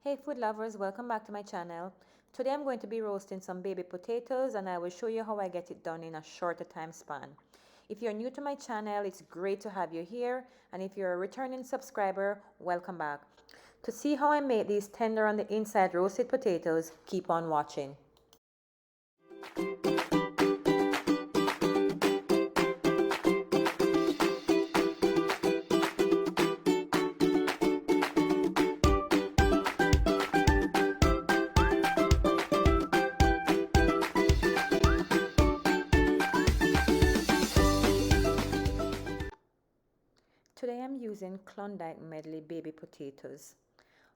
Hey food lovers, welcome back to my channel. Today I'm going to be roasting some baby potatoes and I will show you how I get it done in a shorter time span. If you're new to my channel, it's great to have you here, and if you're a returning subscriber, welcome back. To see how I make these tender on the inside roasted potatoes, keep on watching. Today I'm using Klondike Medley baby potatoes.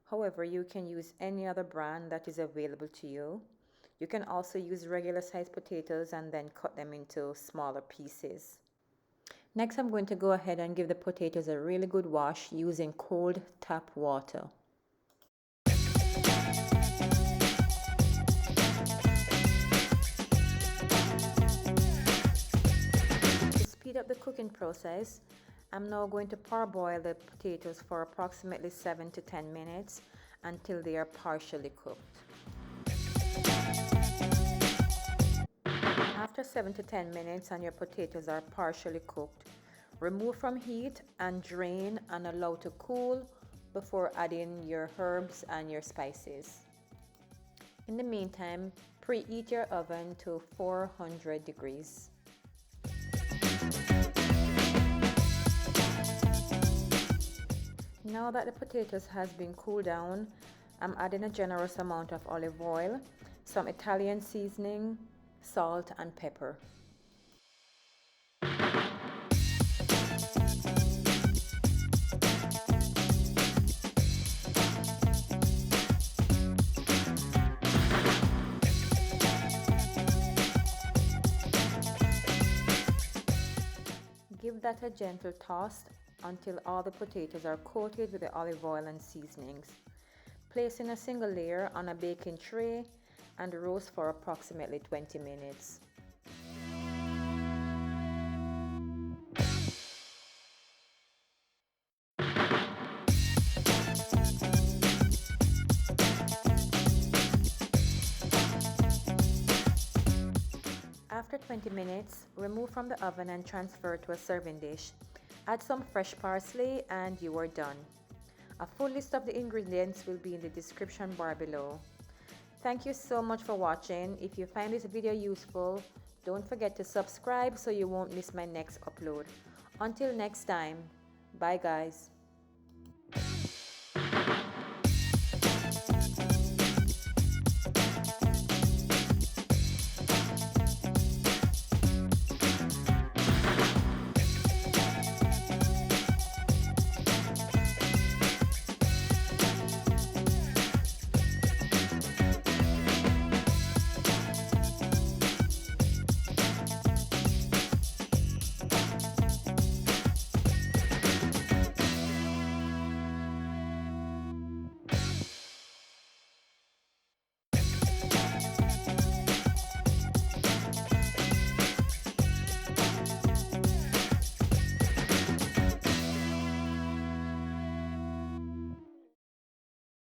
However, you can use any other brand that is available to you. You can also use regular sized potatoes and then cut them into smaller pieces. Next, I'm going to go ahead and give the potatoes a really good wash using cold tap water. To speed up the cooking process, I'm now going to parboil the potatoes for approximately 7 to 10 minutes until they are partially cooked. After 7 to 10 minutes and your potatoes are partially cooked, remove from heat and drain and allow to cool before adding your herbs and your spices. In the meantime, preheat your oven to 400 degrees. Now that the potatoes has been cooled down, I'm adding a generous amount of olive oil, some Italian seasoning, salt and pepper. Give that a gentle toss until all the potatoes are coated with the olive oil and seasonings. Place in a single layer on a baking tray and roast for approximately 20 minutes. After 20 minutes, remove from the oven and transfer to a serving dish. Add some fresh parsley and you are done. A full list of the ingredients will be in the description bar below. Thank you so much for watching. If you find this video useful, don't forget to subscribe so you won't miss my next upload. Until next time, bye guys.